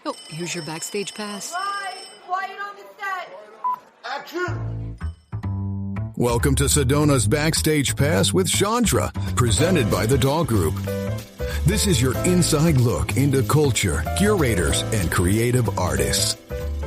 Oh, here's your Backstage pass. Right, quiet on the set. Action! Welcome to Sedona's Backstage Pass with Shondra, presented by the Dog Group. This is your inside look into culture, curators, and creative artists.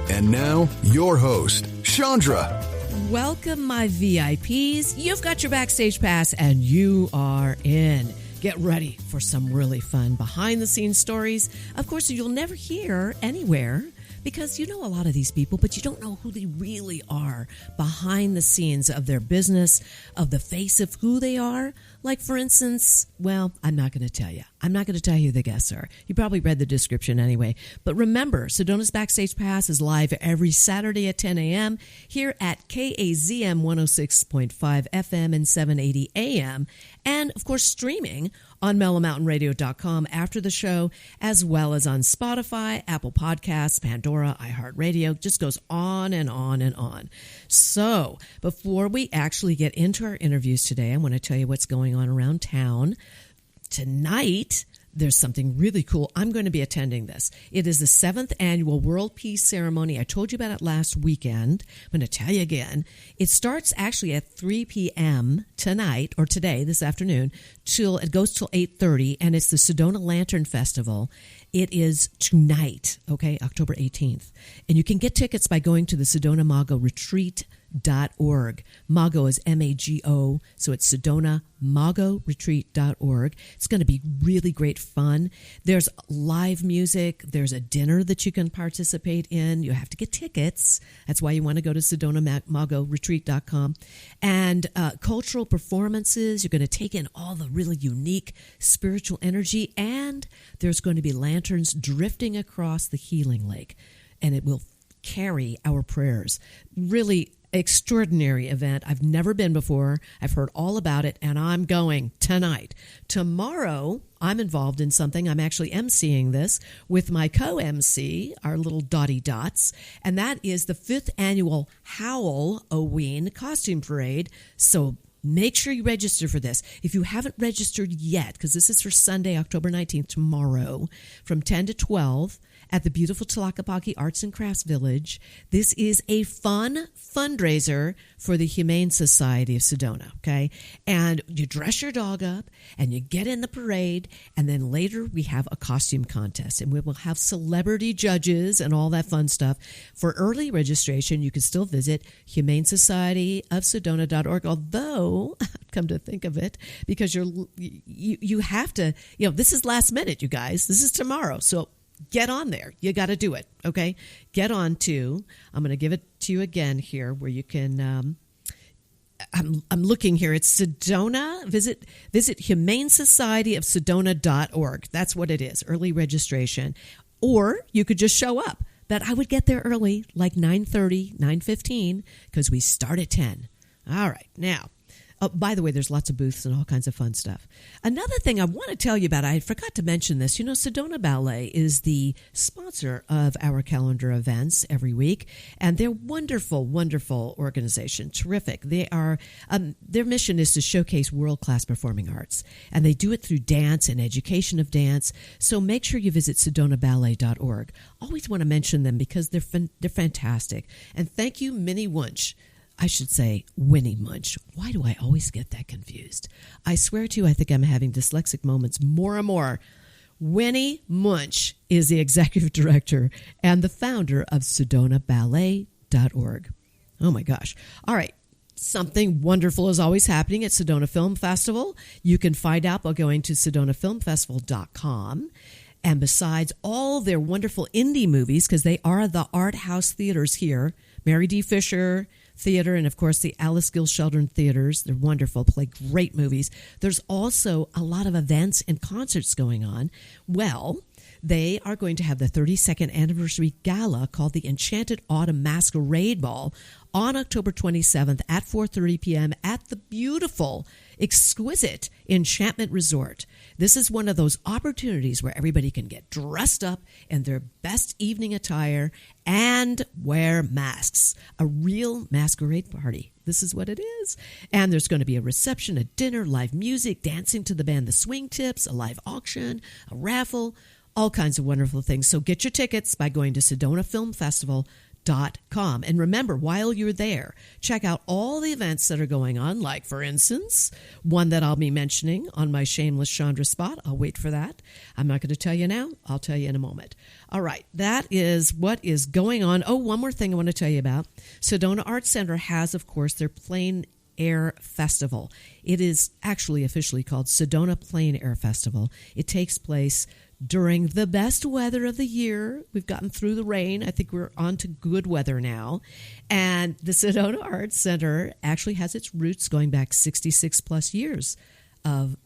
And now, your host, Shondra. Welcome, my VIPs. You've got your Backstage Pass, and you are in. Get ready for some really fun behind-the-scenes stories. Of course, you'll never hear anywhere because you know a lot of these people, but you don't know who they really are behind the scenes of their business, of the face of who they are. Like, for instance, well, I'm not going to tell you. I'm not going to tell you who the guests are. You probably read the description anyway. But remember, Sedona's Backstage Pass is live every Saturday at 10 a.m. here at KAZM 106.5 FM and 780 AM. And, of course, streaming on mellowmountainradio.com after the show, as well as on Spotify, Apple Podcasts, Pandora, iHeartRadio. Just goes on and on and on. So, before we actually get into our interviews today, I want to tell you what's going on around town. Tonight, there's something really cool. I'm going to be attending this. It is the 7th annual World Peace Ceremony. I told you about it last weekend. I'm going to tell you again. It starts actually at 3 p.m. tonight, or today, this afternoon, till it goes till 8:30, and it's the Sedona Lantern Festival. It is tonight, okay, October 18th. And you can get tickets by going to the Sedona Mago Retreat.org. Mago is M-A-G-O, so it's Sedona Mago Retreat.org. It's going to be really great fun. There's live music. There's a dinner that you can participate in. You have to get tickets. That's why you want to go to SedonaMagoRetreat.com. And cultural performances. You're going to take in all the really unique spiritual energy. And there's going to be lanterns drifting across the healing lake. And it will carry our prayers. Really extraordinary event. I've never been before. I've heard all about it, and I'm going tonight. Tomorrow, I'm involved in something. I'm actually emceeing this with my co-MC, our little Dottie Dots, and that is the 5th annual Halloween costume parade. So make sure you register for this. If you haven't registered yet, because this is for Sunday, October 19th, tomorrow, from 10 to 12, at the beautiful Tlaquepaque Arts and Crafts Village. This is a fun fundraiser for the Humane Society of Sedona, okay? And you dress your dog up, and you get in the parade, and then later we have a costume contest, and we will have celebrity judges and all that fun stuff. For early registration, you can still visit humanesocietyofsedona.org, although, come to think of it, because you have to, this is last minute, you guys. This is tomorrow, so get on there. You got to do it, okay? Get on to, I'm going to give it to you again here where you can, I'm looking here. It's Sedona. Visit humanesocietyofsedona.org. That's what it is, early registration. Or you could just show up. But I would get there early, like 9:30, 9:15, because we start at 10. All right, now. Oh, by the way, there's lots of booths and all kinds of fun stuff. Another thing I want to tell you about, I forgot to mention this. Sedona Ballet is the sponsor of our calendar events every week, and they're wonderful, wonderful organization, terrific. They are their mission is to showcase world-class performing arts, and they do it through dance and education of dance. So make sure you visit SedonaBallet.org. Always want to mention them because they're fantastic. And thank you, Minnie Wunsch. I should say Winnie Munch. Why do I always get that confused? I swear to you, I think I'm having dyslexic moments more and more. Winnie Munch is the executive director and the founder of SedonaBallet.org. Oh my gosh. All right. Something wonderful is always happening at Sedona Film Festival. You can find out by going to SedonaFilmFestival.com. And besides all their wonderful indie movies, because they are the art house theaters here, Mary D. Fisher Theater, and of course the Alice Gill Sheldon Theaters. They're wonderful, play great movies. There's also a lot of events and concerts going on. Well, they are going to have the 32nd anniversary gala called the Enchanted Autumn Masquerade Ball on October 27th at 4:30 p.m. at the beautiful, exquisite Enchantment Resort. This is one of those opportunities where everybody can get dressed up in their best evening attire and wear masks. A real masquerade party. This is what it is. And there's going to be a reception, a dinner, live music, dancing to the band The Swing Tips, a live auction, a raffle. all kinds of wonderful things. So get your tickets by going to SedonaFilmFestival.com. And remember, while you're there, check out all the events that are going on, like, for instance, one that I'll be mentioning on my shameless Shondra spot. I'll wait for that. I'm not going to tell you now. I'll tell you in a moment. All right, that is what is going on. Oh, one more thing I want to tell you about. Sedona Arts Center has, of course, their Plein Air Festival. It is actually officially called Sedona Plein Air Festival. It takes place during the best weather of the year. We've gotten through the rain. I think we're on to good weather now. And the Sedona Arts Center actually has its roots going back 66 plus years of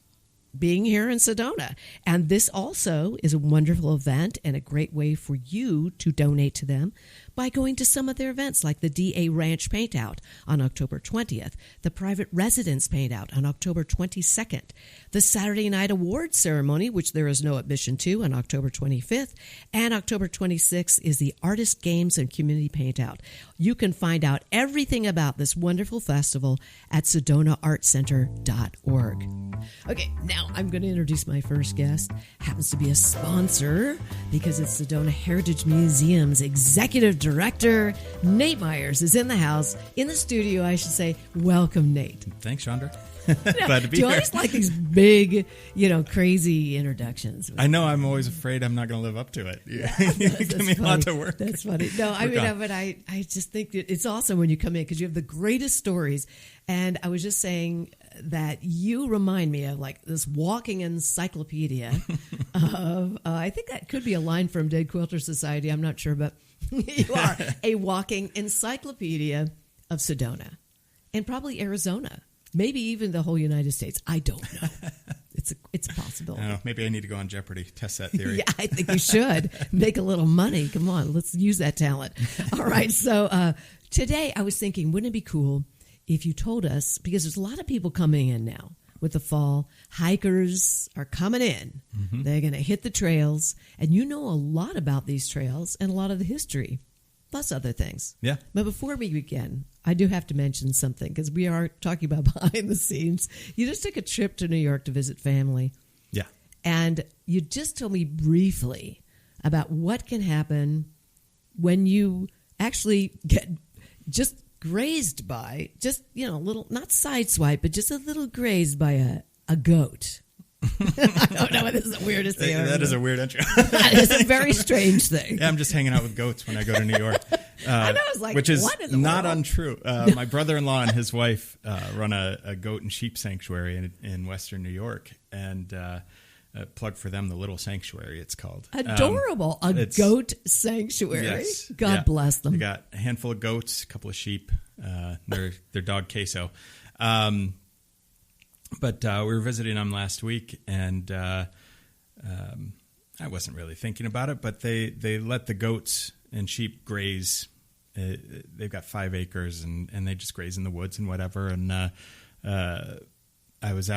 being here in Sedona. And this also is a wonderful event and a great way for you to donate to them by going to some of their events, like the DA Ranch Paint Out on October 20th, the Private Residence Paint Out on October 22nd, the Saturday Night Awards Ceremony, which there is no admission to, on October 25th, and October 26th is the Artist Games and Community Paint Out. You can find out everything about this wonderful festival at SedonaArtCenter.org. Okay, now I'm going to introduce my first guest. Happens to be a sponsor because it's Sedona Heritage Museum's Executive Director, Nate Meyers, is in the house, in the studio, I should say. Welcome, Nate. Thanks, Shondra. Glad to be Do you here. always like these big, crazy introductions? I know. I'm always afraid I'm not going to live up to it. Yeah, Give me a lot to work. That's funny. No, I mean, but I just think that it's awesome when you come in because you have the greatest stories. And I was just saying that you remind me of like this walking encyclopedia of, I think that could be a line from Dead Quilter Society. I'm not sure, but you are a walking encyclopedia of Sedona and probably Arizona. Maybe even the whole United States. I don't know. It's a possibility. I don't know, maybe I need to go on Jeopardy, test that theory. Yeah, I think you should. Make a little money. Come on, let's use that talent. All right, so today I was thinking, wouldn't it be cool if you told us, because there's a lot of people coming in now with the fall. Hikers are coming in. Mm-hmm. They're going to hit the trails, and you know a lot about these trails and a lot of the history, plus other things. Yeah. But before we begin, I do have to mention something because we are talking about behind the scenes. You just took a trip to New York to visit family. Yeah. And you just told me briefly about what can happen when you actually get just grazed by, just, a little, not sideswipe, but just a little grazed by a goat. I don't know. This is the weirdest thing ever. That is a weird entry. That is a very strange thing. Yeah, I'm just hanging out with goats when I go to New York. I know. It's like, which is what in the not world? untrue. My brother-in-law and his wife run a goat and sheep sanctuary in Western New York, and plug for them the Little Sanctuary. It's called Adorable. A goat sanctuary. Yes, God bless them. They got a handful of goats, a couple of sheep, their dog Queso. But we were visiting them last week, and I wasn't really thinking about it, but they let the goats and sheep graze. They've got 5 acres, and they just graze in the woods and whatever. And I was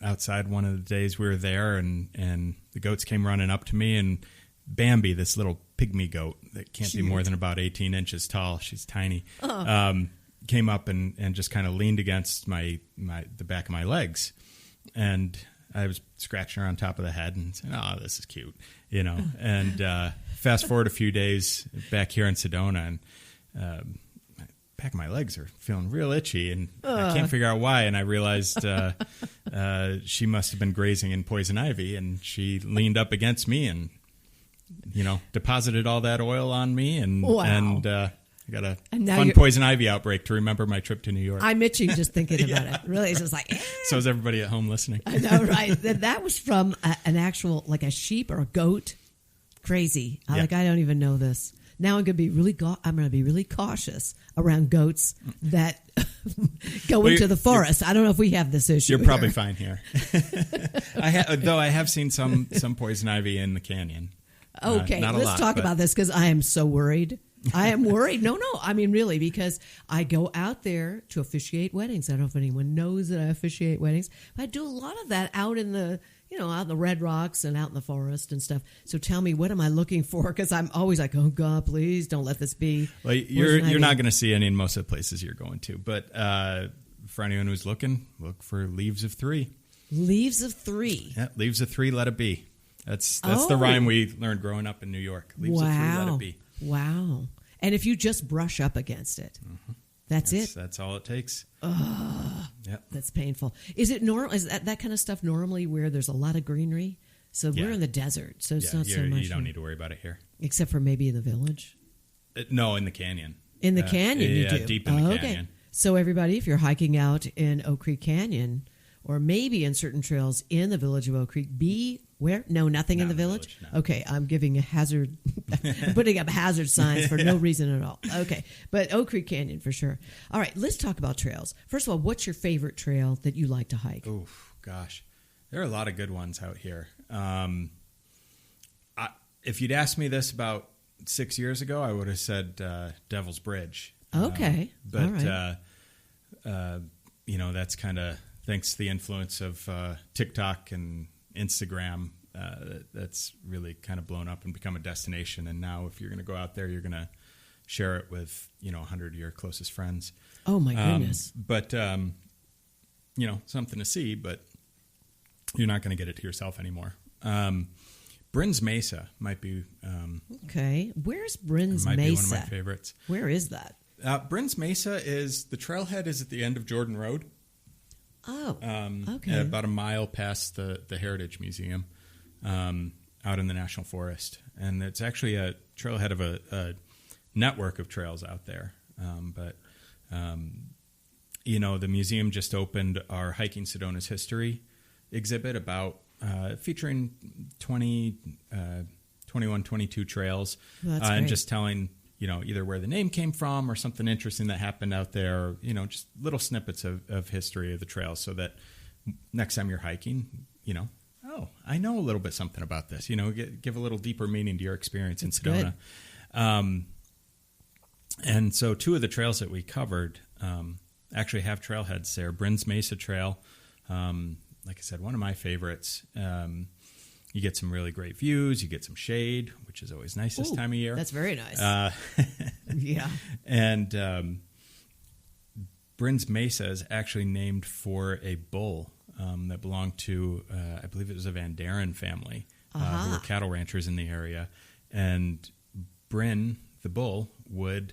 outside one of the days we were there, and the goats came running up to me, and Bambi, this little pygmy goat that can't be more than about 18 inches tall, she's tiny, came up and just kind of leaned against the back of my legs, and I was scratching her on top of the head and saying, "Oh, this is cute," And fast forward a few days back here in Sedona, and back of my legs are feeling real itchy, and I can't figure out why. And I realized she must have been grazing in poison ivy, and she leaned up against me and deposited all that oil on me, and wow. And I got a fun you're poison ivy outbreak to remember my trip to New York. I'm itching just thinking about it. Really, it's just like. So is everybody at home listening? I know, right? That was from an actual, like a sheep or a goat. Crazy. Yeah. I don't even know this. Now I'm going to be really cautious around goats that go into the forest. I don't know if we have this issue. You're probably fine here. Though I have seen some poison ivy in the canyon. Okay, not a let's lot, talk but about this because I am so worried. I am worried. No, I mean, really, because I go out there to officiate weddings. I don't know if anyone knows that I officiate weddings, but I do a lot of that out in the, out in the Red Rocks and out in the forest and stuff. So tell me, what am I looking for? Because I'm always like, oh, God, please don't let this be. Well, you're not going to see any in most of the places you're going to. But for anyone who's looking, look for leaves of 3. Leaves of 3. Yeah, leaves of 3, let it be. That's the rhyme we learned growing up in New York. Leaves it free, let it be. Wow. And if you just brush up against it, that's it. That's all it takes. Yep. That's painful. Is it normal? Is that kind of stuff normally where there's a lot of greenery? So we're in the desert, so it's not so much. You don't need to worry about it here. Except for maybe in the village? No, in the canyon. In the canyon you do? Deep in the canyon. So everybody, if you're hiking out in Oak Creek Canyon, or maybe in certain trails in the village of Oak Creek, be where? No, nothing in the village? No. Okay, I'm giving a hazard, I'm putting up hazard signs for no reason at all. Okay, but Oak Creek Canyon for sure. All right, let's talk about trails. First of all, what's your favorite trail that you like to hike? Oh, gosh. There are a lot of good ones out here. If you'd asked me this about 6 years ago, I would have said Devil's Bridge. Okay, but all right. That's kind of thanks to the influence of TikTok and Instagram. That's really kind of blown up and become a destination. And now, if you're going to go out there, you're going to share it with 100 of your closest friends. Oh my goodness! But something to see, but you're not going to get it to yourself anymore. Bryn's Mesa might be okay. Where's Bryn's Mesa? Might be one of my favorites. Where is that? Bryn's Mesa is the trailhead is at the end of Jordan Road. Oh, okay. About a mile past the Heritage Museum, out in the National Forest, and it's actually a trailhead of a network of trails out there. The museum just opened our Hiking Sedona's History exhibit about featuring 21, 22 trails, and just telling either where the name came from or something interesting that happened out there, or, just little snippets of history of the trails, so that next time you're hiking, I know a little bit something about this, give a little deeper meaning to your experience in Sedona. And so 2 of the trails that we covered actually have trailheads there. Bryn's Mesa Trail, like I said, one of my favorites. You get some really great views. You get some shade, which is always nice this time of year. That's very nice. Yeah. And Bryn's Mesa is actually named for a bull that belonged to, I believe it was a Van Daren family, who were cattle ranchers in the area. And Bryn, the bull, would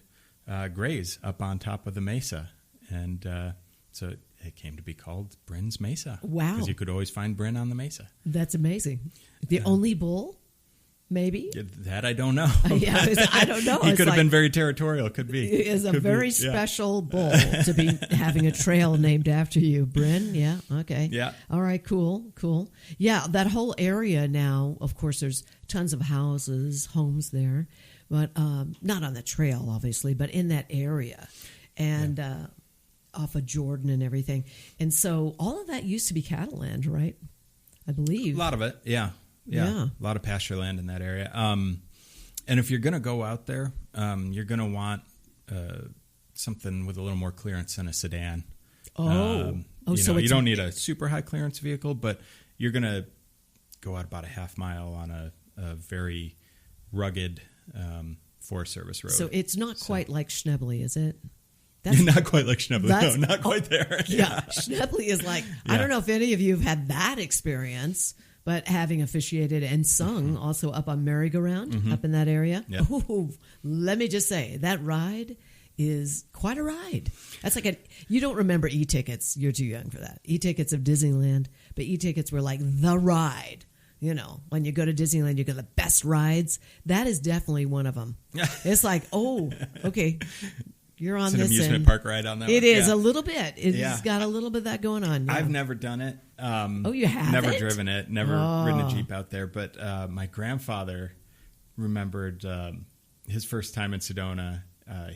graze up on top of the mesa. And so it came to be called Bryn's Mesa. Wow. Because you could always find Bryn on the mesa. That's amazing. The only bull, maybe? That I don't know. I don't know. He could have been very territorial. Could be. It is a very special bull to be having a trail named after you. Bryn, yeah, okay. Yeah. All right, cool. Yeah, that whole area now, of course, there's tons of houses, homes there, but not on the trail, obviously, but in that area. And off of Jordan and everything. And so all of that used to be cattle land, right? I believe. A lot of it, yeah. A lot of pasture land in that area. And if you're going to go out there, you're going to want something with a little more clearance than a sedan. So you don't need a super high clearance vehicle, but you're going to go out about a half mile on a very rugged Forest Service road. So it's not quite like Schnebly, is it? Not quite like Schnebly. No, not quite there. Yeah. Schnebly is like, I don't know if any of you have had that experience, but having officiated and sung also up on merry-go-round, up in that area. Yeah. Ooh, let me just say, that ride is quite a ride. That's like you don't remember e-tickets. You're too young for that. E-tickets of Disneyland, but e-tickets were like the ride. When you go to Disneyland, you get the best rides. That is definitely one of them. It's like, okay. You're on it's an this amusement park ride on that. It is a little bit. It's got a little bit of that going on. Yeah. I've never done it. You haven't? Never driven it. Never ridden a Jeep out there. But my grandfather remembered his first time in Sedona.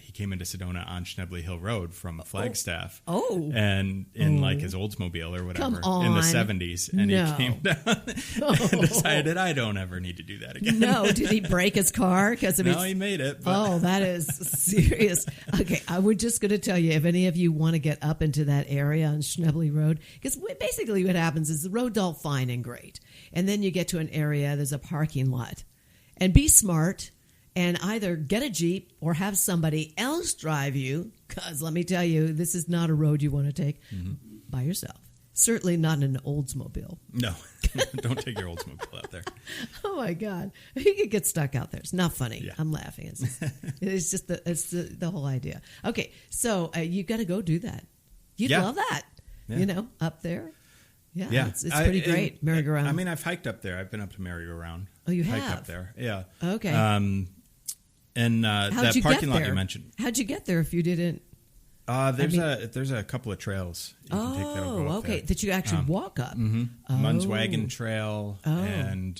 He came into Sedona on Schnebly Hill Road from Flagstaff. And in like his Oldsmobile or whatever in the 70s. And he came down and decided, I don't ever need to do that again. No. Did he break his car? No, he made it. But. That is serious. Okay, I was just going to tell you, if any of you want to get up into that area on Schnebly Road, because basically what happens is the road's all fine and great. And then you get to an area, there's a parking lot. And be smart. And either get a Jeep or have somebody else drive you, because let me tell you, this is not a road you want to take by yourself. Certainly not in an Oldsmobile. No, don't take your Oldsmobile out there. Oh my God, you could get stuck out there. It's not funny. Yeah. I'm laughing. It's just the whole idea. Okay, so you got to go do that. You'd love that. Yeah. Up there. Yeah. It's pretty great. Merry-go-round. I mean, I've hiked up there. I've been up to merry-go-round. Oh, you hiked have? up there. Yeah. Okay. And that parking lot you mentioned. How'd you get there if you didn't? There's a couple of trails you can take that'll go up okay. there. That you actually walk up. Mm-hmm. Oh. Munn's Wagon Trail and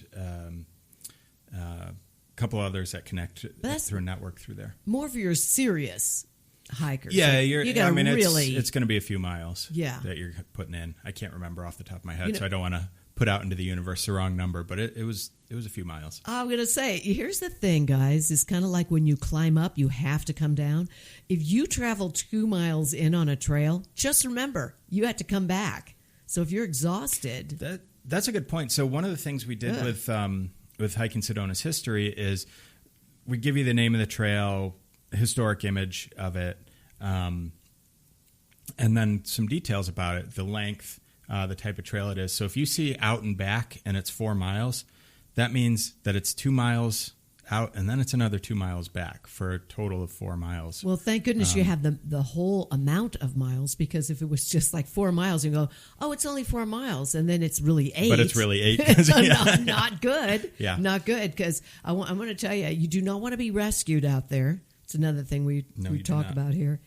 a couple others that connect through a network through there. More for your serious hikers. Yeah, you gotta really. It's going to be a few miles. Yeah. That you're putting in. I can't remember off the top of my head, so I don't want to put out into the universe the wrong number, but it was a few miles. I'm going to say, here's the thing, guys. It's kind of like when you climb up, you have to come down. If you travel 2 miles in on a trail, just remember, you have to come back. So if you're exhausted. That's a good point. So one of the things we did with Hiking Sedona's history is we give you the name of the trail, historic image of it, and then some details about it, the length, the type of trail it is. So if you see out and back and it's 4 miles, that means that it's 2 miles out and then it's another 2 miles back for a total of 4 miles. Well, thank goodness you have the whole amount of miles, because if it was just like 4 miles, you go, oh, it's only 4 miles, and then it's really 8. But it's really 8. Not good. Yeah. Not good, because I'm going to tell you, you do not want to be rescued out there. It's another thing we talk about here.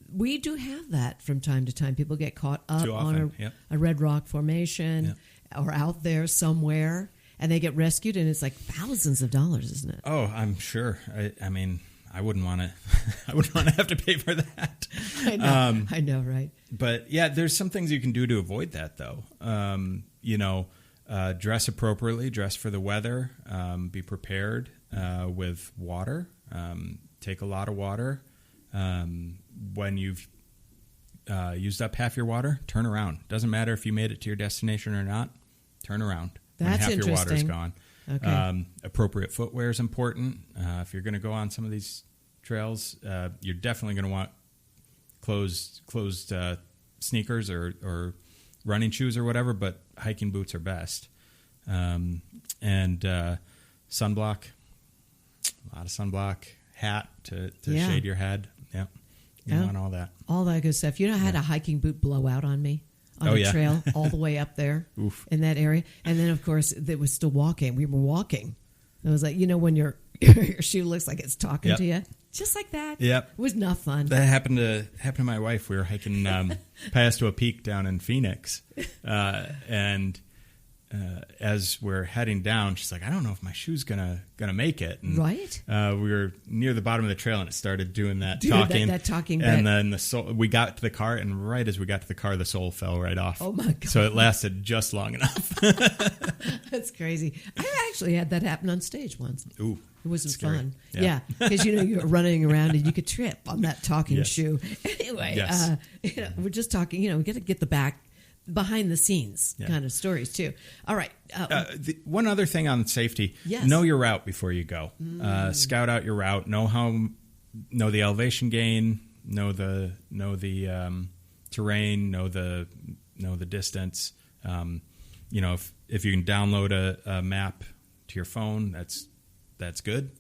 We do have that from time to time. People get caught up on a red rock formation or out there somewhere, and they get rescued, and it's like thousands of dollars, isn't it? Oh, I'm sure. I mean, I wouldn't want to. I wouldn't want to have to pay for that. I know, right? But yeah, there's some things you can do to avoid that, though. Dress appropriately, dress for the weather, be prepared with water. Take a lot of water. When you've used up half your water, turn around. Doesn't matter if you made it to your destination or not. Turn around. That's when half your water is gone. Okay. Appropriate footwear is important. If you're going to go on some of these trails, you're definitely going to want closed sneakers or running shoes or whatever, but hiking boots are best. And sunblock, a lot of sunblock, hat to shade your head. Yeah. You want all that. All that good stuff. You know, I had a hiking boot blow out on me on a trail all the way up there in that area. And then, of course, it was still walking. We were walking. It was like, when your shoe looks like it's talking to you. Just like that. Yep. It was not fun. That happened to my wife. We were hiking past to a peak down in Phoenix. And as we're heading down, she's like, I don't know if my shoe's gonna make it. And, right. We were near the bottom of the trail, and it started doing that talking. That talking. And bit. then we got to the car, and right as we got to the car, the sole fell right off. Oh my God! So it lasted just long enough. That's crazy. I actually had that happen on stage once. Ooh. It wasn't scary. fun. Yeah, because you were running around and you could trip on that talking shoe. Anyway, Yes. We're just talking. We got to get the behind the scenes kind of stories too. All right. One other thing on safety: know your route before you go. Scout out your route. Know the elevation gain. Know the terrain. Know the distance. If you can download a map to your phone, that's good,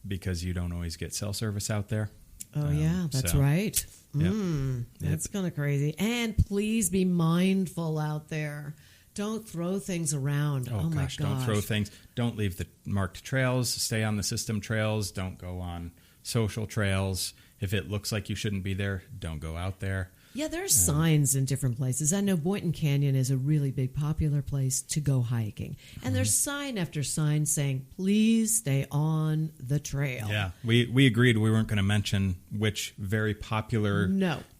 because you don't always get cell service out there. Oh, yeah, that's right. That's kind of crazy. And please be mindful out there. Don't throw things around. Oh my gosh. Don't throw things. Don't leave the marked trails. Stay on the system trails. Don't go on social trails. If it looks like you shouldn't be there, don't go out there. Yeah, there's signs in different places. I know Boynton Canyon is a really big, popular place to go hiking. And there's sign after sign saying, please stay on the trail. Yeah, we agreed we weren't going to mention which very popular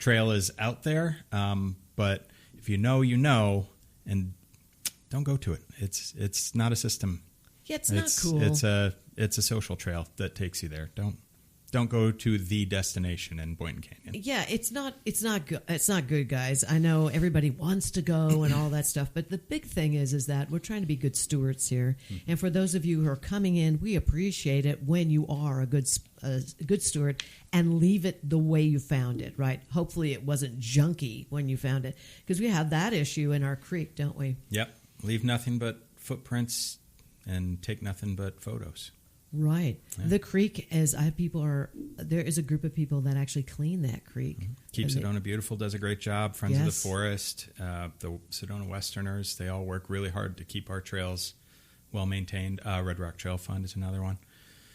trail is out there. But if you know, and don't go to it. It's not a system. Yeah, it's not cool. It's a social trail that takes you there. don't go to the destination in Boynton Canyon. Yeah, it's not good. It's not good, guys. I know everybody wants to go and all that stuff, but the big thing is that we're trying to be good stewards here. And for those of you who are coming in, we appreciate it when you are a good steward and leave it the way you found it, right? Hopefully it wasn't junky when you found it, because we have that issue in our creek, don't we? Yep. Leave nothing but footprints and take nothing but photos. Right. Yeah. The creek, there is a group of people that actually clean that creek. Mm-hmm. Keep Sedona Beautiful does a great job. Friends of the Forest, the Sedona Westerners, they all work really hard to keep our trails well maintained. Red Rock Trail Fund is another one.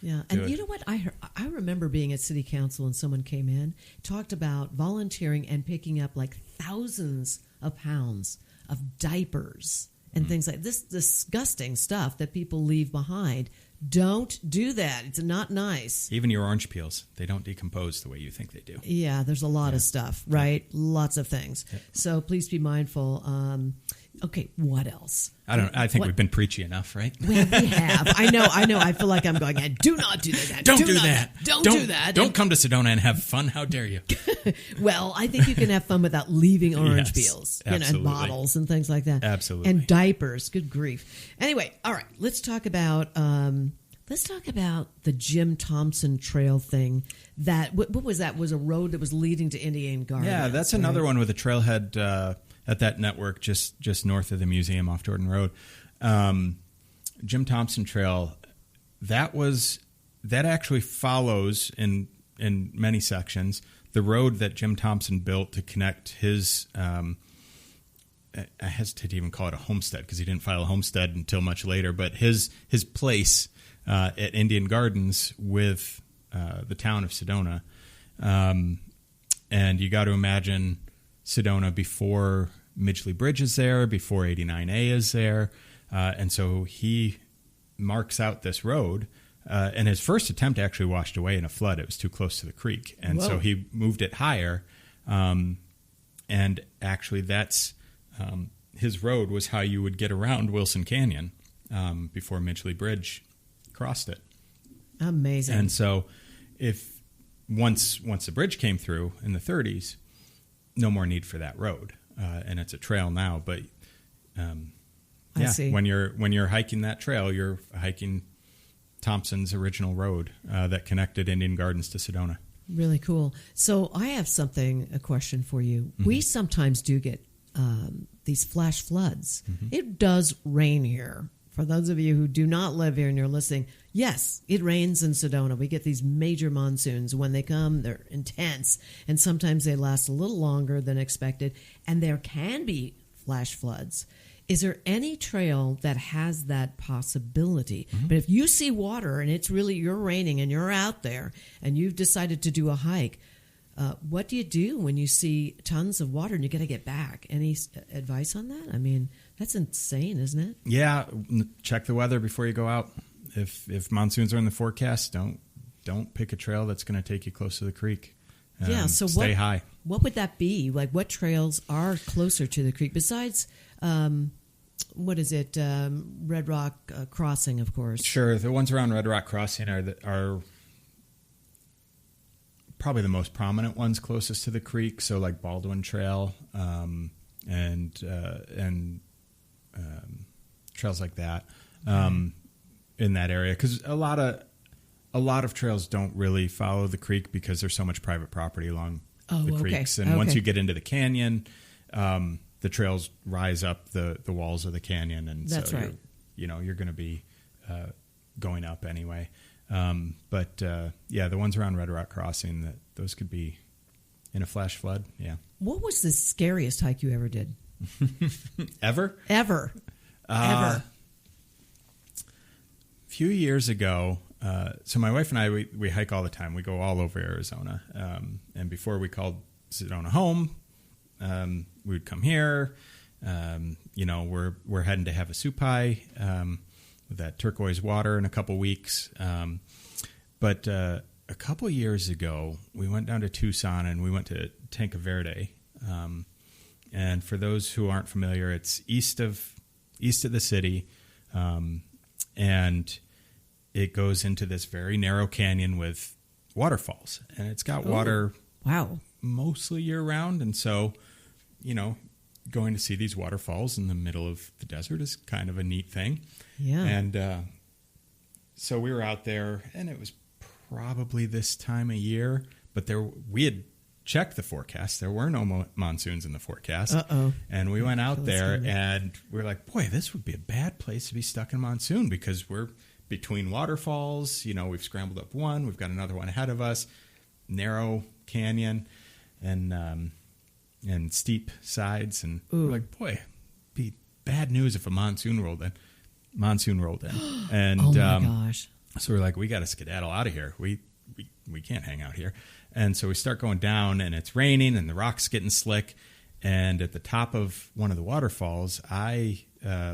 Yeah, and you know what? I remember being at City Council and someone came in, talked about volunteering and picking up like thousands of pounds of diapers and things like this disgusting stuff that people leave behind. Don't do that. It's not nice. Even your orange peels, they don't decompose the way you think they do. Yeah, there's a lot of stuff, right? Yeah. Lots of things. Yeah. So please be mindful. Okay, what else? I think we've been preachy enough, right? Well, we have. I know. I feel like I'm going, do not do that. Don't do that. Don't do that. Don't come to Sedona and have fun. How dare you? Well, I think you can have fun without leaving orange peels, and bottles and things like that. Absolutely. And diapers. Good grief. Anyway, all right. Let's talk about the Jim Thompson Trail thing. What was that? Was a road that was leading to Indian Gardens. Yeah, that's another one with a trailhead at that network just north of the museum off Jordan Road. Jim Thompson Trail, that actually follows in many sections the road that Jim Thompson built to connect his I hesitate to even call it a homestead because he didn't file a homestead until much later, but his place at Indian Gardens with the town of Sedona. And you got to imagine Sedona before Midgley Bridge is there, before 89A is there. And so he marks out this road. And his first attempt actually washed away in a flood. It was too close to the creek. And so he moved it higher. And actually that's his road was how you would get around Wilson Canyon before Midgley Bridge crossed it. Amazing. And so if once the bridge came through in the 30s, no more need for that road. And it's a trail now, but I see. when you're hiking that trail, you're hiking Thompson's original road that connected Indian Gardens to Sedona. Really cool. So I have a question for you. Mm-hmm. We sometimes do get these flash floods. Mm-hmm. It does rain here. For those of you who do not live here and you're listening, yes, it rains in Sedona. We get these major monsoons. When they come, they're intense, and sometimes they last a little longer than expected, and there can be flash floods. Is there any trail that has that possibility? Mm-hmm. But if you see water and you're raining and you're out there and you've decided to do a hike, what do you do when you see tons of water and you got to get back? Any advice on that? I mean, that's insane, isn't it? Yeah, check the weather before you go out. If monsoons are in the forecast, don't pick a trail that's going to take you close to the creek. So stay high. What would that be? Like, what trails are closer to the creek besides? What is it? Red Rock Crossing, of course. Sure, the ones around Red Rock Crossing are probably the most prominent ones closest to the creek. So, like Baldwin Trail, and trails like that in that area, because a lot of trails don't really follow the creek because there's so much private property along the creeks, and once you get into the canyon, the trails rise up the walls of the canyon, and that's so right. You're going to be going up anyway. But the ones around Red Rock Crossing, those could be in a flash flood. Yeah. What was the scariest hike you ever did? Ever? Ever. A few years ago, so my wife and I, we hike all the time. We go all over Arizona. And before we called Sedona home, we would come here. We're heading to Havasupai with that turquoise water in a couple weeks. But a couple years ago, we went down to Tucson and we went to Tanque Verde. And for those who aren't familiar, it's east of the city, and it goes into this very narrow canyon with waterfalls, and it's got water mostly year round. And so, going to see these waterfalls in the middle of the desert is kind of a neat thing. Yeah. And so we were out there, and it was probably this time of year, but we had checked the forecast. There were no monsoons in the forecast. Uh-oh. And we went out there, and we were like, boy, this would be a bad place to be stuck in monsoon, because we're between waterfalls. We've scrambled up one. We've got another one ahead of us. Narrow canyon and steep sides. And we're like, boy, it'd be bad news if a monsoon rolled in. And oh, my gosh. So we're like, we got to skedaddle out of here. We can't hang out here. And so we start going down, and it's raining, and the rock's getting slick. And at the top of one of the waterfalls, I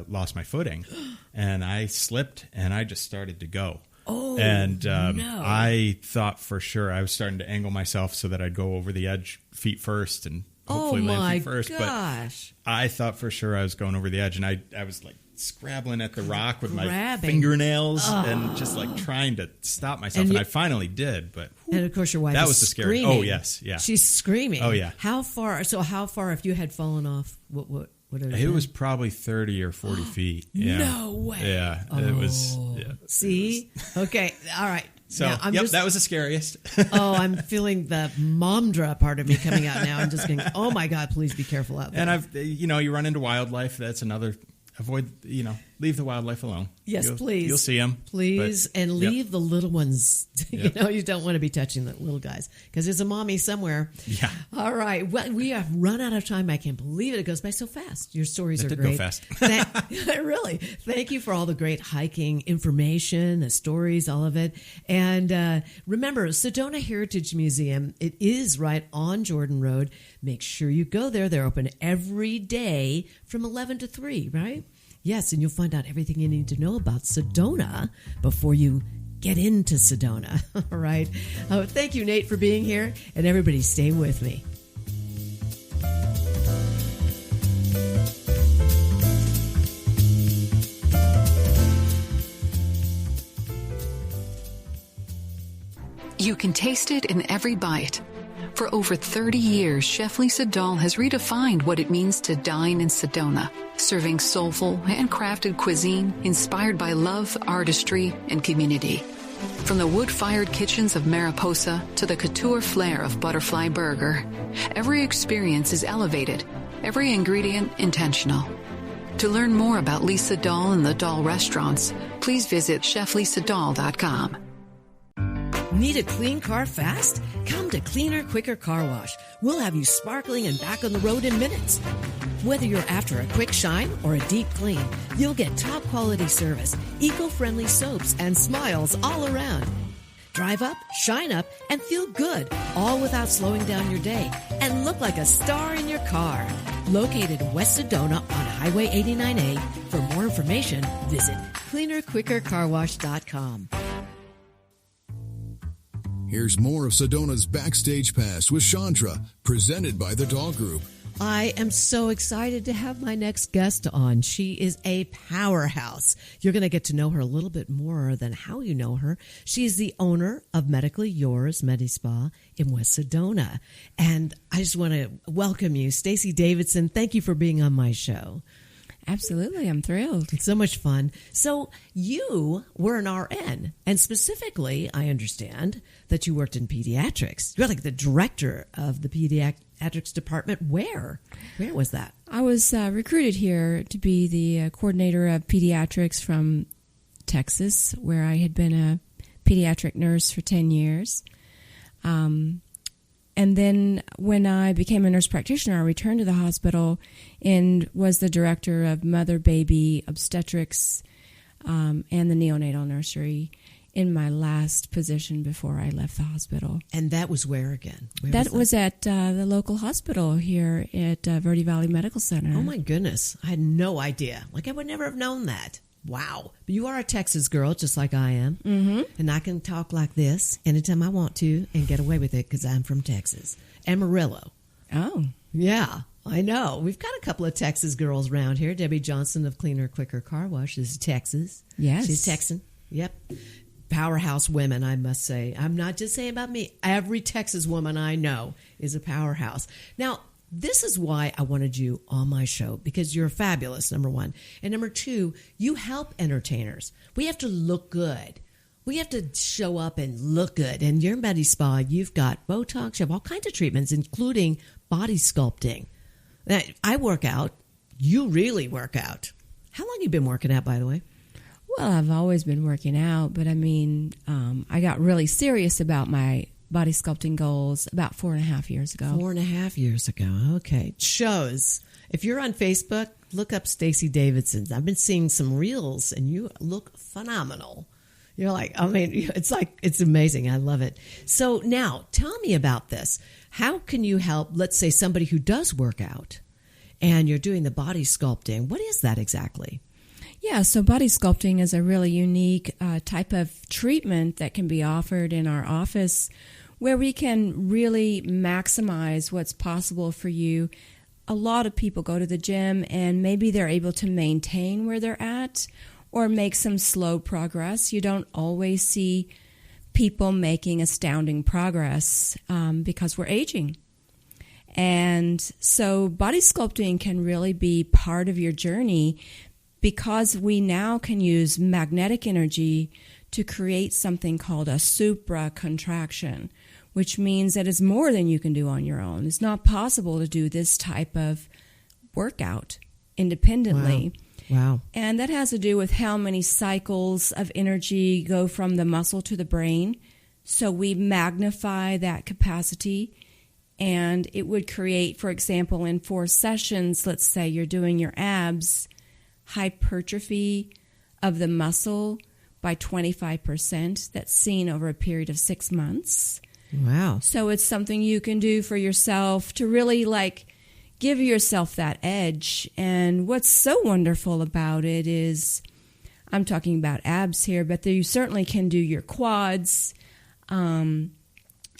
lost my footing, and I slipped, and I just started to go. Oh, and no. I thought for sure I was starting to angle myself so that I'd go over the edge feet first and hopefully land feet first. Gosh. But I thought for sure I was going over the edge, and I was like scrabbling at the rock with my Grabbing. fingernails and just like trying to stop myself. And I finally did, but and of course your wife that is was the scary. screaming. Oh yes, yeah. She's screaming. Oh yeah. How far if you had fallen off? What it was probably 30 or 40 feet. Yeah. No way. Yeah, it was. Yeah, see? Okay, all right. So, now, that was the scariest. I'm feeling the momdra part of me coming out now. I'm just going, oh my God, please be careful out there. And you run into wildlife. That's another. Leave the wildlife alone. Yes, please. You'll see them. Please, and leave the little ones. You don't want to be touching the little guys, because there's a mommy somewhere. Yeah. All right. Well, we have run out of time. I can't believe it. It goes by so fast. Your stories are did great. Go fast. Really. Thank you for all the great hiking information, the stories, all of it. And remember, Sedona Heritage Museum, it is right on Jordan Road. Make sure you go there. They're open every day from 11 to 3, right? Yes, and you'll find out everything you need to know about Sedona before you get into Sedona. All right. Thank you, Nate, for being here. And everybody stay with me. You can taste it in every bite. For over 30 years, Chef Lisa Dahl has redefined what it means to dine in Sedona, serving soulful, handcrafted cuisine inspired by love, artistry, and community. From the wood-fired kitchens of Mariposa to the couture flair of Butterfly Burger, every experience is elevated, every ingredient intentional. To learn more about Lisa Dahl and the Dahl restaurants, please visit cheflisadahl.com. Need a clean car fast? Come to Cleaner, Quicker Car Wash. We'll have you sparkling and back on the road in minutes. Whether you're after a quick shine or a deep clean, you'll get top quality service, eco-friendly soaps, and smiles all around. Drive up, shine up, and feel good, all without slowing down your day, and look like a star in your car. Located in West Sedona on Highway 89A. For more information, visit cleanerquickercarwash.com. Here's more of Sedona's Backstage Pass with Shondra, presented by the Dahl Group. I am so excited to have my next guest on. She is a powerhouse. You're going to get to know her a little bit more than how you know her. She is the owner of Medically Yours Medi Spa in West Sedona. And I just want to welcome you, Stacy Davidson. Thank you for being on my show. Absolutely. I'm thrilled. It's so much fun. So you were an RN, and specifically, I understand that you worked in pediatrics. You're like the director of the pediatrics department. Where was that? I was recruited here to be the coordinator of pediatrics from Texas, where I had been a pediatric nurse for 10 years. And then when I became a nurse practitioner, I returned to the hospital and was the director of mother-baby obstetrics and the neonatal nursery in my last position before I left the hospital. And that was where again? That was at the local hospital here at Verde Valley Medical Center. Oh, my goodness. I had no idea. Like, I would never have known that. Wow. But you are a Texas girl, just like I am. Mm-hmm. And I can talk like this anytime I want to and get away with it because I'm from Texas. Amarillo. Oh. Yeah, I know. We've got a couple of Texas girls around here. Debbie Johnson of Cleaner Quicker Car Wash is Texas. Yes. She's Texan. Yep. powerhouse women, I must say. I'm not just saying about me. Every Texas woman I know is a powerhouse. Now, this is why I wanted you on my show, because you're fabulous, number one. And number two, you help entertainers. We have to look good. We have to show up and look good. And your Medi Spa, you've got Botox, you have all kinds of treatments, including body sculpting. I work out. You really work out. How long have you been working out, by the way? Well, I've always been working out, but I mean, I got really serious about my body sculpting goals about 4.5 years ago. 4.5 years ago. Okay. Shows. If you're on Facebook, look up Stacy Davidson. I've been seeing some reels and you look phenomenal. You're like, I mean, it's amazing. I love it. So now tell me about this. How can you help, let's say, somebody who does work out and you're doing the body sculpting? What is that exactly? Yeah, so body sculpting is a really unique type of treatment that can be offered in our office where we can really maximize what's possible for you. A lot of people go to the gym and maybe they're able to maintain where they're at or make some slow progress. You don't always see people making astounding progress because we're aging. And so body sculpting can really be part of your journey because we now can use magnetic energy to create something called a supracontraction, which means that it's more than you can do on your own. It's not possible to do this type of workout independently. Wow. And that has to do with how many cycles of energy go from the muscle to the brain. So we magnify that capacity, and it would create, for example, in 4 sessions, let's say you're doing your abs, hypertrophy of the muscle by 25%. That's seen over a period of 6 months. Wow. So it's something you can do for yourself to really give yourself that edge. And what's so wonderful about it is, I'm talking about abs here, but you certainly can do your quads, and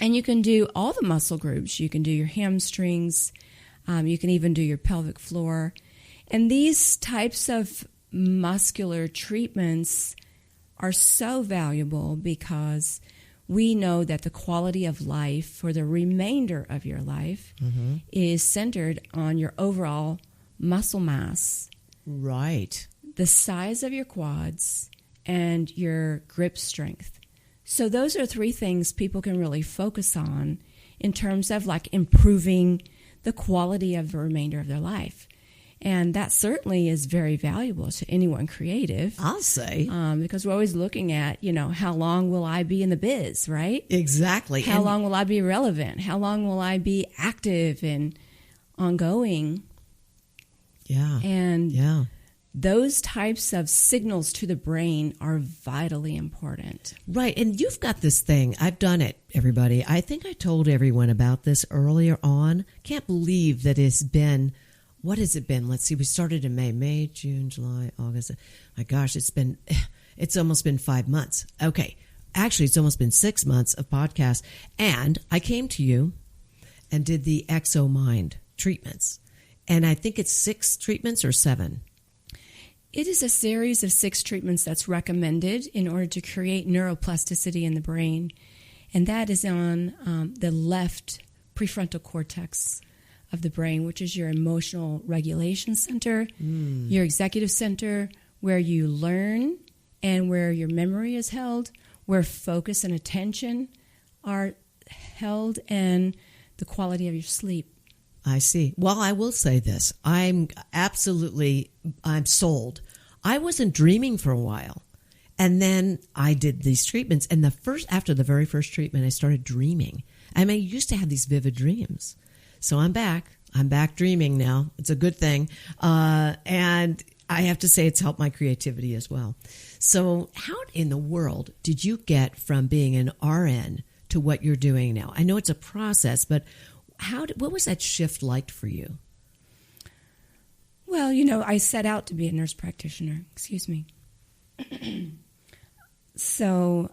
you can do all the muscle groups. You can do your hamstrings. You can even do your pelvic floor. And these types of muscular treatments are so valuable because we know that the quality of life for the remainder of your life is centered on your overall muscle mass. Right. The size of your quads and your grip strength. So those are 3 things people can really focus on in terms of improving the quality of the remainder of their life. And that certainly is very valuable to anyone creative. I'll say. Because we're always looking at, how long will I be in the biz, right? Exactly. How long will I be relevant? How long will I be active and ongoing? Yeah. And those types of signals to the brain are vitally important. Right. And you've got this thing. I've done it, everybody. I think I told everyone about this earlier on. Can't believe that it's been... What has it been? Let's see. We started in May, June, July, August. My gosh, it's almost been 5 months. Okay. Actually, it's almost been 6 months of podcasts. And I came to you and did the Exo Mind treatments. And I think it's 6 treatments or 7. It is a series of 6 treatments that's recommended in order to create neuroplasticity in the brain. And that is on the left prefrontal cortex of the brain, which is your emotional regulation center, your executive center, where you learn and where your memory is held, where focus and attention are held, and the quality of your sleep. I see. Well, I will say this. I'm sold. I wasn't dreaming for a while. And then I did these treatments. And after the very first treatment, I started dreaming. I used to have these vivid dreams. So I'm back. I'm back dreaming now. It's a good thing. And I have to say it's helped my creativity as well. So how in the world did you get from being an RN to what you're doing now? I know it's a process, but what was that shift like for you? Well, I set out to be a nurse practitioner. Excuse me. So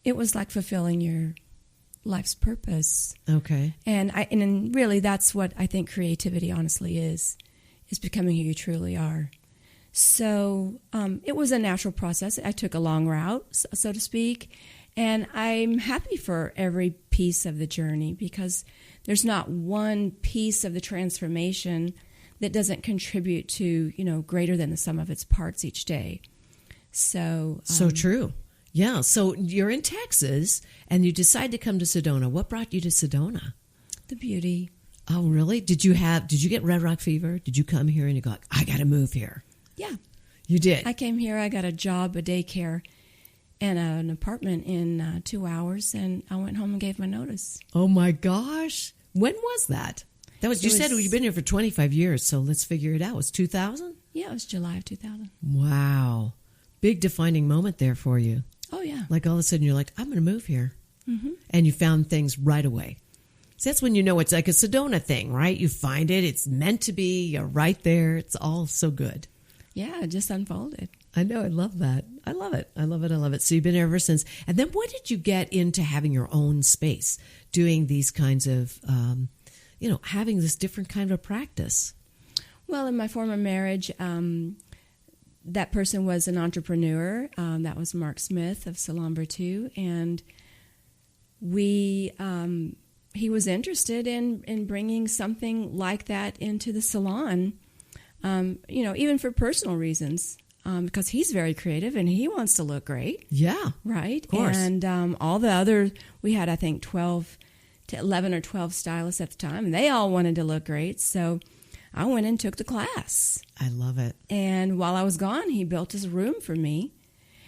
it was like fulfilling your life's purpose. Okay. And really that's what I think creativity honestly is becoming who you truly are. So it was a natural process. I took a long route, so to speak, and I'm happy for every piece of the journey because there's not one piece of the transformation that doesn't contribute to, greater than the sum of its parts each day. So true. Yeah. So you're in Texas and you decide to come to Sedona. What brought you to Sedona? The beauty. Oh, really? Did you get Red Rock fever? Did you come here and you go, I got to move here? Yeah. You did? I came here. I got a job, a daycare, and an apartment in 2 hours, and I went home and gave my notice. Oh, my gosh. When was that? You said you've been here for 25 years, so let's figure it out. It was 2000? Yeah, it was July of 2000. Wow. Big defining moment there for you. Oh, yeah. Like all of a sudden you're like, I'm going to move here. Mm-hmm. And you found things right away. So that's when you know it's like a Sedona thing, right? You find it. It's meant to be. You're right there. It's all so good. Yeah, it just unfolded. I know. I love that. I love it. I love it. I love it. So you've been here ever since. And then when did you get into having your own space, doing these kinds of, having this different kind of practice? Well, in my former marriage, that person was an entrepreneur. That was Mark Smith of Salon Virtue. And he was interested in bringing something like that into the salon, even for personal reasons, because he's very creative and he wants to look great. Yeah. Right? Of course. And all the other, we had, I think, 11 or 12 stylists at the time, and they all wanted to look great. So I went and took the class. I love it. And while I was gone, he built his room for me.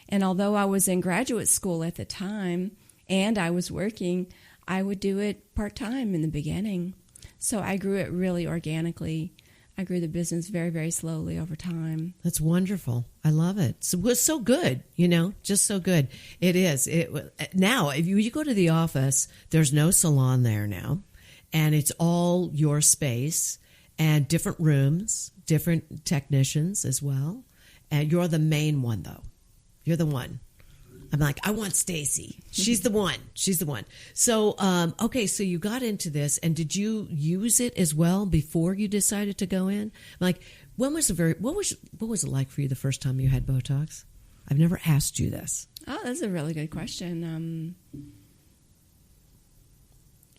And although I was in graduate school at the time and I was working, I would do it part-time in the beginning. So I grew it really organically. I grew the business very, very slowly over time. That's wonderful. I love it. So, it was so good, just so good. It is. Now, if you go to the office, there's no salon there now, and it's all your space and different rooms, different technicians as well. And you're the main one, though. You're the one. I'm like, I want Stacy. She's the one. She's the one. So, okay, so you got into this, and did you use it as well before you decided to go in? Like, what was it like for you the first time you had Botox? I've never asked you this. Oh, that's a really good question.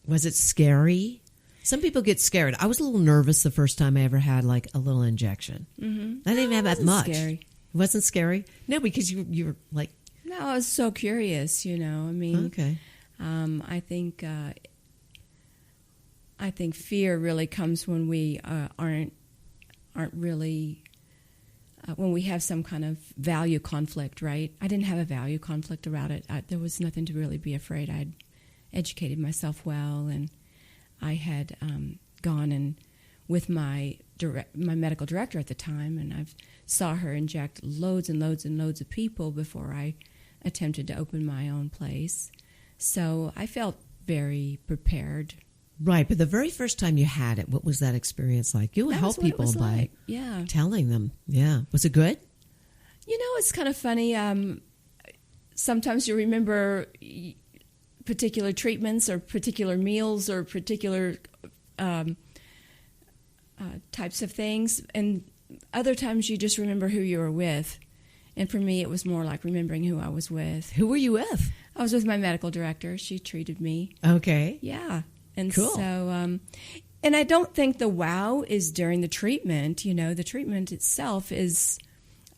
Was it scary? Some people get scared. I was a little nervous the first time I ever had like a little injection. Mm-hmm. I didn't even have that much. Scary. It wasn't scary? No, because you were like... No, I was so curious, Okay. I think fear really comes when we aren't really when we have some kind of value conflict, right? I didn't have a value conflict about it. There was nothing to really be afraid. I'd educated myself well, and I had gone and with my medical director at the time, and I saw her inject loads and loads and loads of people before I attempted to open my own place. So I felt very prepared. Right, but the very first time you had it, what was that experience like? You help people by telling them. Yeah. Was it good? It's kind of funny. Sometimes you remember particular treatments or particular meals or particular types of things, and other times you just remember who you were with. And for me, it was more like remembering who I was with. Who were you with? I was with my medical director. She treated me. Okay. Yeah. And cool. So, and I don't think the wow is during the treatment. The treatment itself is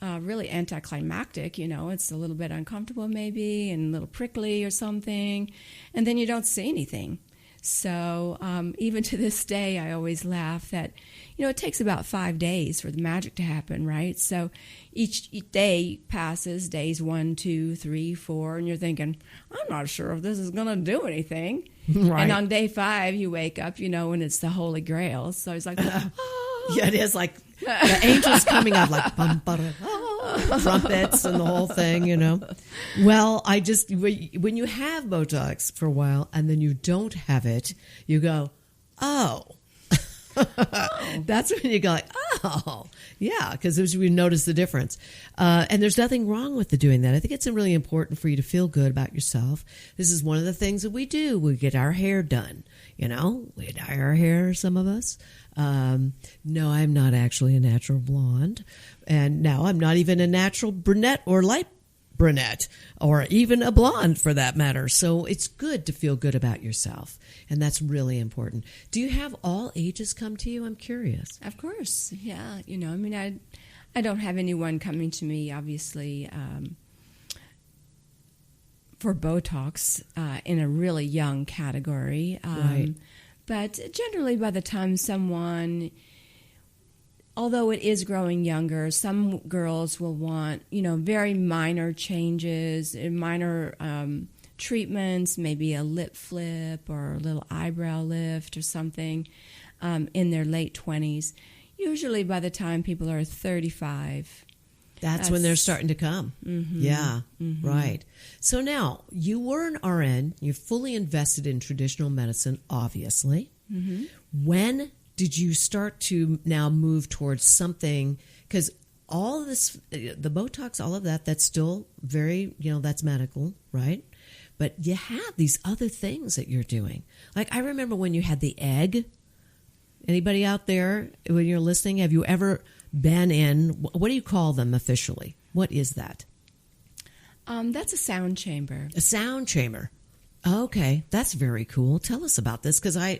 really anticlimactic. It's a little bit uncomfortable maybe and a little prickly or something. And then you don't see anything. So even to this day, I always laugh that, it takes about 5 days for the magic to happen, right? So each day passes, days 1, 2, 3, 4, and you're thinking, I'm not sure if this is going to do anything. Right. And on day 5, you wake up, and it's the Holy Grail. So it's like, oh. Yeah, it is like the angels coming out like trumpets and the whole thing, Well, when you have Botox for a while and then you don't have it, you go, oh. That's when you go like, Oh, yeah, because we notice the difference. And there's nothing wrong with doing that. I think it's really important for you to feel good about yourself. This is one of the things that we do. We get our hair done. We dye our hair, some of us. No, I'm not actually a natural blonde. And now I'm not even a natural brunette or light brunette, or even a blonde for that matter. So it's good to feel good about yourself, and that's really important. Do you have all ages come to you? I'm curious. Of course, yeah. I don't have anyone coming to me, obviously, for Botox in a really young category. Right. But generally, by the time someone, although it is growing younger, some girls will want, very minor changes, minor treatments, maybe a lip flip or a little eyebrow lift or something in their late 20s. Usually by the time people are 35. That's when they're starting to come. Mm-hmm, yeah, right. So now, you were an RN. You're fully invested in traditional medicine, obviously. Mm-hmm. When did you start to now move towards something? Because all of this, the Botox, all of that, that's still very, that's medical, right? But you have these other things that you're doing. Like, I remember when you had the egg. Anybody out there, when you're listening, have you ever been in, what do you call them officially? What is that? That's a sound chamber. A sound chamber. Okay, that's very cool. Tell us about this, because I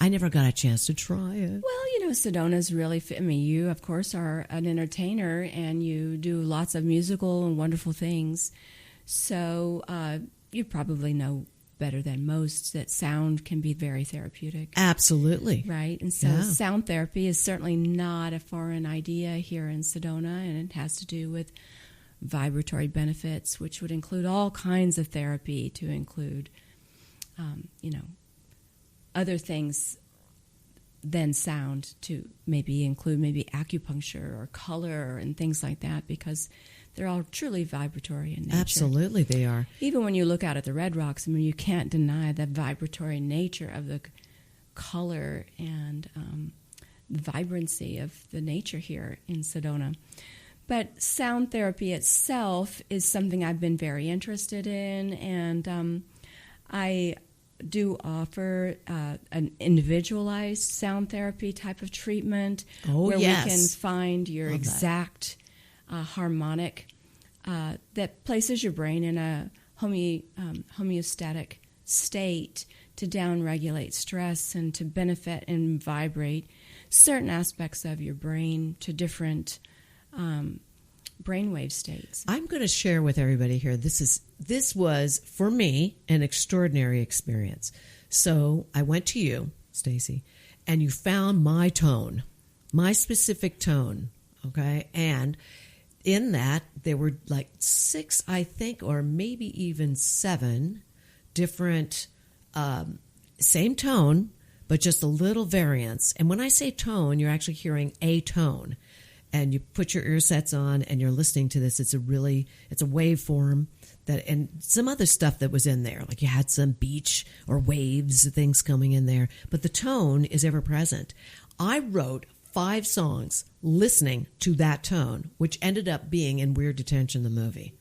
never got a chance to try it. Well, Sedona's really, you, of course, are an entertainer, and you do lots of musical and wonderful things. So you probably know better than most that sound can be very therapeutic. Absolutely. Right? And so sound therapy is certainly not a foreign idea here in Sedona, and it has to do with vibratory benefits, which would include all kinds of therapy, to include, other things than sound, to include acupuncture or color and things like that, because they're all truly vibratory in nature. Absolutely, they are. Even when you look out at the Red Rocks, you can't deny the vibratory nature of the color and the vibrancy of the nature here in Sedona. But sound therapy itself is something I've been very interested in, and I do offer an individualized sound therapy type of treatic where we can find your exact harmonic that places your brain in a homeostatic state to downregulate stress and to benefit and vibrate certain aspects of your brain to different brainwave states. I'm going to share with everybody here. This was, for me, an extraordinary experience. So I went to you, Stacy, and you found my tone, my specific tone, okay? And in that, there were like 6, I think, or maybe even 7 different, same tone, but just a little variance. And when I say tone, you're actually hearing a tone. And you put your ear sets on and you're listening to this. It's a waveform and some other stuff that was in there. Like you had some beach or waves, things coming in there. But the tone is ever present. I wrote 5 songs listening to that tone, which ended up being in Weird Detention, the movie.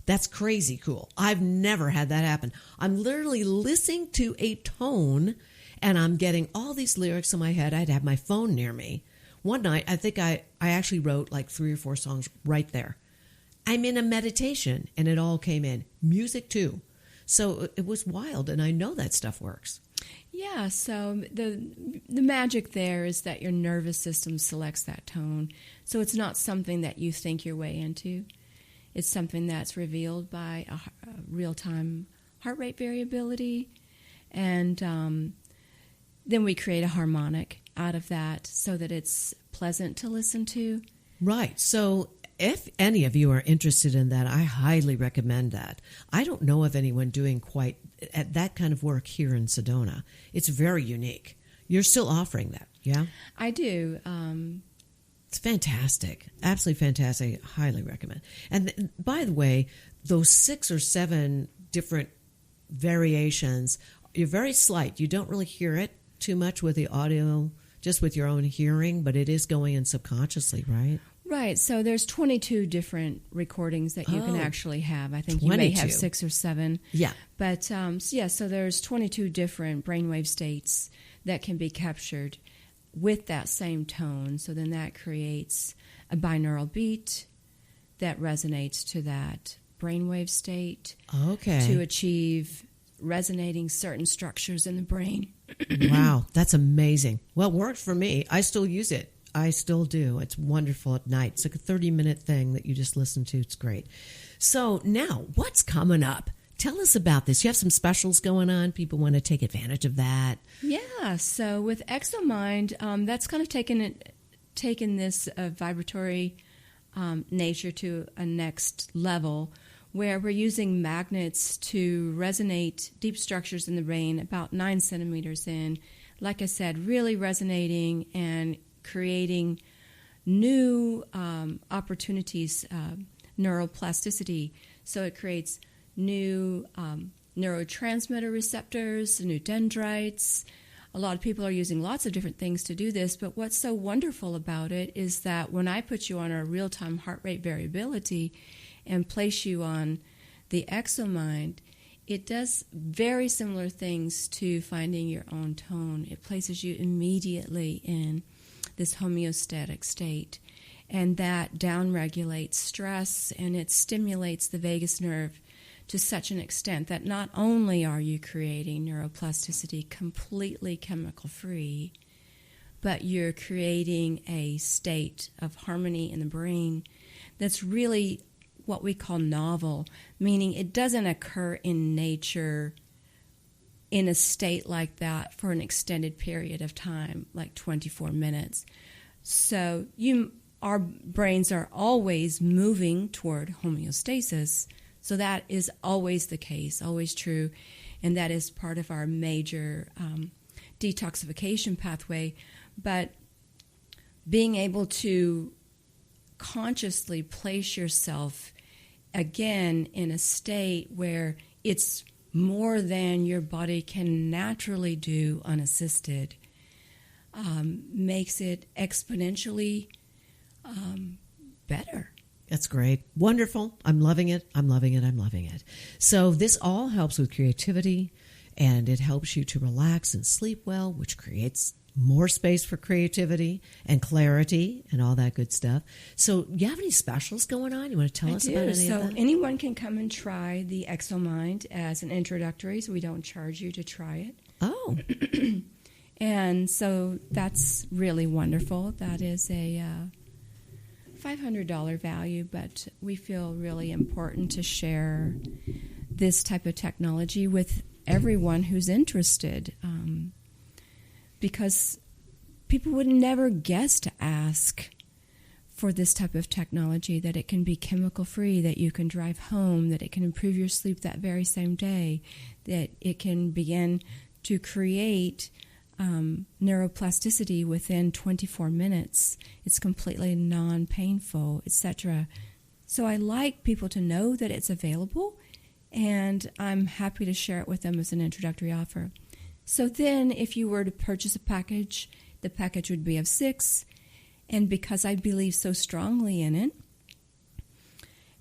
That's crazy cool. I've never had that happen. I'm literally listening to a tone and I'm getting all these lyrics in my head. I'd have my phone near me. One night, I think I actually wrote like 3 or 4 songs right there. I'm in a meditation, and it all came in. Music, too. So it was wild, and I know that stuff works. Yeah, so the magic there is that your nervous system selects that tone. So it's not something that you think your way into. It's something that's revealed by a real-time heart rate variability, and then we create a harmonic out of that so that it's pleasant to listen to. Right. So if any of you are interested in that, I highly recommend that. I don't know of anyone doing quite that kind of work here in Sedona. It's very unique. You're still offering that, yeah? I do. It's fantastic. Absolutely fantastic. I highly recommend. And by the way, those 6 or 7 different variations, you're very slight. You don't really hear it too much with the audio just with your own hearing, but it is going in subconsciously, right? Right. So there's 22 different recordings that you can actually have. I think 22. You may have 6 or 7. Yeah. But, so there's 22 different brainwave states that can be captured with that same tone. So then that creates a binaural beat that resonates to that brainwave state. Okay. To achieve resonating certain structures in the brain. Wow, that's amazing. Well, it worked for me. I still use it. I still do. It's wonderful at night. It's like a 30-minute thing that you just listen to. It's great. So now, what's coming up? Tell us about this. You have some specials going on. People want to take advantage of that. Yeah. So with ExoMind, that's kind of taken this vibratory nature to a next level, where we're using magnets to resonate deep structures in the brain about 9 centimeters in. Like I said, really resonating and creating new opportunities, neuroplasticity. So it creates new neurotransmitter receptors, new dendrites. A lot of people are using lots of different things to do this, but what's so wonderful about it is that when I put you on a real-time heart rate variability and place you on the ExoMind, it does very similar things to finding your own tone. It places you immediately in this homeostatic state, and that downregulates stress, and it stimulates the vagus nerve to such an extent that not only are you creating neuroplasticity completely chemical-free, but you're creating a state of harmony in the brain that's really what we call novel, meaning it doesn't occur in nature in a state like that for an extended period of time, like 24 minutes. So our brains are always moving toward homeostasis. So that is always the case, always true, and that is part of our major detoxification pathway. But being able to consciously place yourself again in a state where it's more than your body can naturally do unassisted makes it exponentially better. That's great. Wonderful. I'm loving it. I'm loving it. I'm loving it. So this all helps with creativity, and it helps you to relax and sleep well, which creates more space for creativity and clarity and all that good stuff. So you have any specials going on? You want to tell us about any of that? So anyone can come and try the ExoMind as an introductory, so we don't charge you to try it. Oh. And so that's really wonderful. That is a $500 value, but we feel really important to share this type of technology with everyone who's interested, because people would never guess to ask for this type of technology, that it can be chemical free, that you can drive home, that it can improve your sleep that very same day, that it can begin to create neuroplasticity within 24 minutes. It's completely non-painful, etc. So I like people to know that it's available, and I'm happy to share it with them as an introductory offer. So then if you were to purchase a package, the package would be of 6, and because I believe so strongly in it,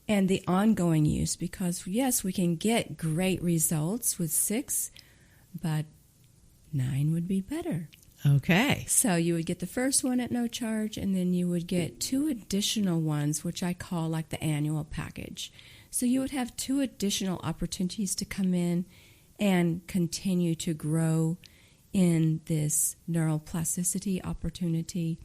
and the ongoing use, because yes, we can get great results with 6, but 9 would be better. Okay. So you would get the first one at no charge, and then you would get 2 additional ones, which I call like the annual package. So you would have 2 additional opportunities to come in and continue to grow in this neuroplasticity opportunity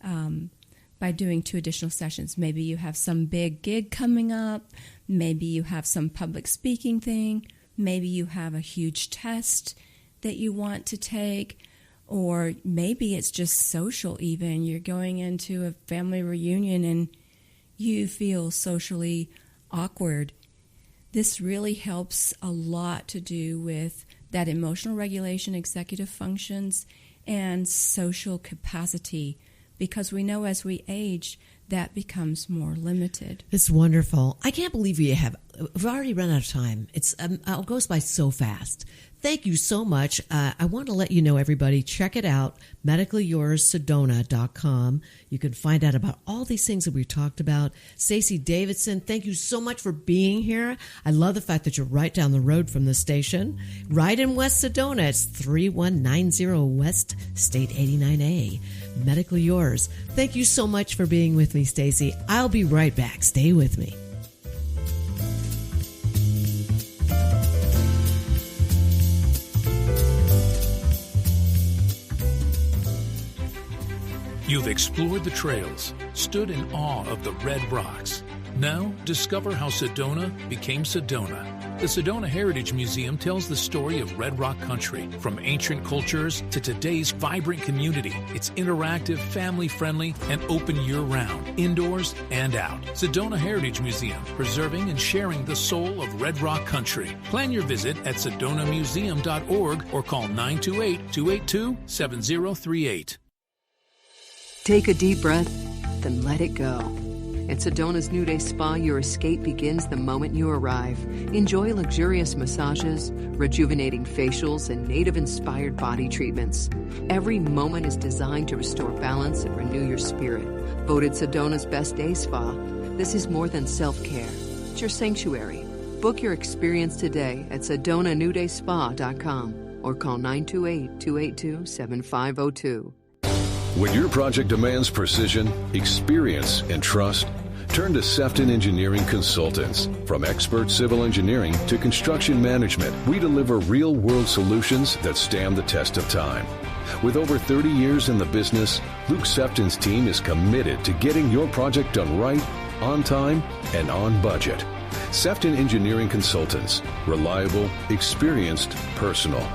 by doing 2 additional sessions. Maybe you have some big gig coming up. Maybe you have some public speaking thing. Maybe you have a huge test that you want to take, or maybe it's just social even. You're going into a family reunion and you feel socially awkward. This really helps a lot to do with that emotional regulation, executive functions, and social capacity, because we know as we age, that becomes more limited. It's wonderful. I can't believe you have we've already run out of time. It goes by so fast. Thank you so much. I want to let you know, everybody, check it out, medicallyyoursedona.com. You can find out about all these things that we talked about. Stacy Davidson, thank you so much for being here. I love the fact that you're right down the road from the station, right in West Sedona. It's 3190 West State 89A. Medically Yours. Thank you so much for being with me, Stacy. I'll be right back. Stay with me. You've explored the trails, stood in awe of the red rocks. Now, discover how Sedona became Sedona. The Sedona Heritage Museum tells the story of Red Rock country, from ancient cultures to today's vibrant community. It's interactive, family-friendly, and open year-round, indoors and out. Sedona Heritage Museum, preserving and sharing the soul of Red Rock country. Plan your visit at sedonamuseum.org or call 928-282-7038. Take a deep breath, then let it go. At Sedona's New Day Spa, your escape begins the moment you arrive. Enjoy luxurious massages, rejuvenating facials, and native-inspired body treatments. Every moment is designed to restore balance and renew your spirit. Voted Sedona's Best Day Spa, this is more than self-care. It's your sanctuary. Book your experience today at SedonaNewDaySpa.com or call 928-282-7502. When your project demands precision, experience, and trust, turn to Sefton Engineering Consultants. From expert civil engineering to construction management, we deliver real-world solutions that stand the test of time. With over 30 years in the business, Luke Sefton's team is committed to getting your project done right, on time, and on budget. Sefton Engineering Consultants. Reliable, experienced, personal.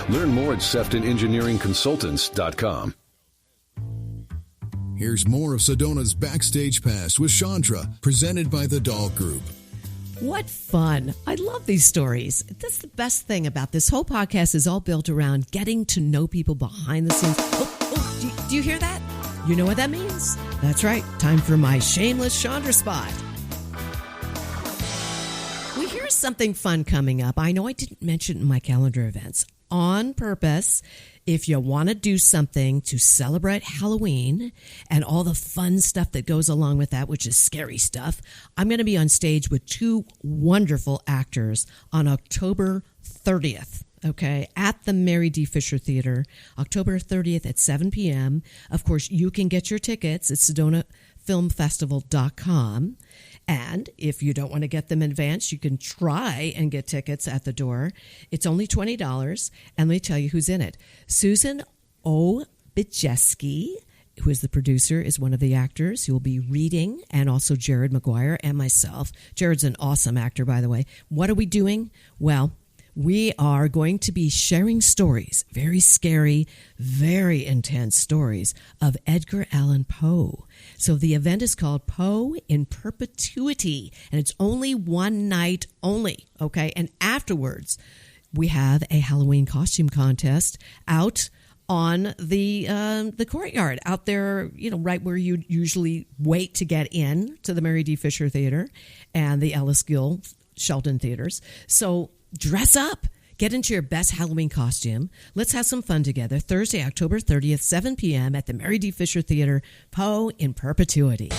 Learn more at SeftonEngineeringConsultants.com. Here's more of Sedona's Backstage Pass with Shondra, presented by the Doll Group. What fun. I love these stories. That's the best thing about this whole podcast is all built around getting to know people behind the scenes. Do you hear that? You know what that means? That's right. Time for my shameless Shondra spot. Well, here's something fun coming up. I know I didn't mention it in my calendar events. On purpose, if you want to do something to celebrate Halloween and all the fun stuff that goes along with that, which is scary stuff, I'm going to be on stage with two wonderful actors on October 30th, okay, at the Mary D. Fisher Theater, October 30th at 7 p.m. Of course, you can get your tickets at SedonaFilmFestival.com. And if you don't want to get them in advance, you can try and get tickets at the door. It's only $20. And let me tell you who's in it. Susan Obijeski, who is the producer, is one of the actors who will be reading, and also Jared McGuire and myself. Jared's an awesome actor, by the way. What are we doing? Well, we are going to be sharing stories, very scary, very intense stories of Edgar Allan Poe. So the event is called Poe in Perpetuity, and it's only one night only, okay? And afterwards, we have a Halloween costume contest out on the courtyard out there, you know, right where you usually wait to get in to the Mary D. Fisher Theater and the Ellis Gill Shelton Theaters. So dress up. Get into your best Halloween costume. Let's have some fun together. Thursday, October 30th, 7 p.m. at the Mary D. Fisher Theater, Poe in Perpetuity.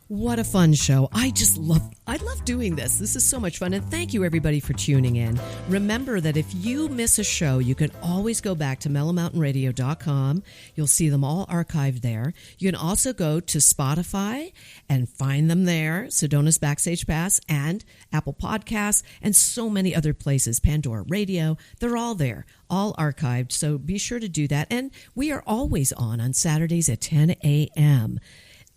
What a fun show. I love doing this. This is so much fun. And thank you, everybody, for tuning in. Remember that if you miss a show, you can always go back to mellowmountainradio.com. You'll see them all archived there. You can also go to Spotify and find them there, Sedona's Backstage Pass, and Apple Podcasts, and so many other places, Pandora Radio. They're all there, all archived. So be sure to do that. And we are always on Saturdays at 10 a.m.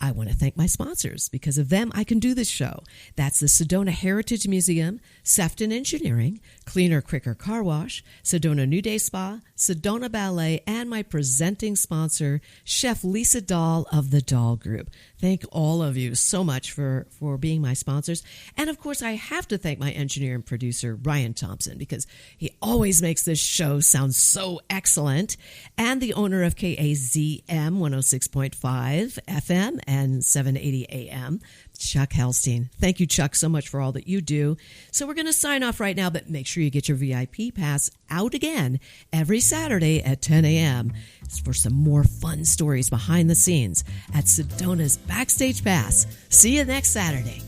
I want to thank my sponsors. Because of them, I can do this show. That's the Sedona Heritage Museum, Sefton Engineering, Cleaner Quicker Car Wash, Sedona New Day Spa, Sedona Ballet, and my presenting sponsor, Chef Lisa Dahl of the Doll Group. Thank all of you so much for being my sponsors. And, of course, I have to thank my engineer and producer, Brian Thompson, because he always makes this show sound so excellent. And the owner of KAZM 106.5 FM and 780 a.m. Chuck Helstein. Thank you, Chuck, so much for all that you do. So we're going to sign off right now, but make sure you get your VIP pass out again every Saturday at 10 a.m. for some more fun stories behind the scenes at Sedona's Backstage Pass. See you next Saturday.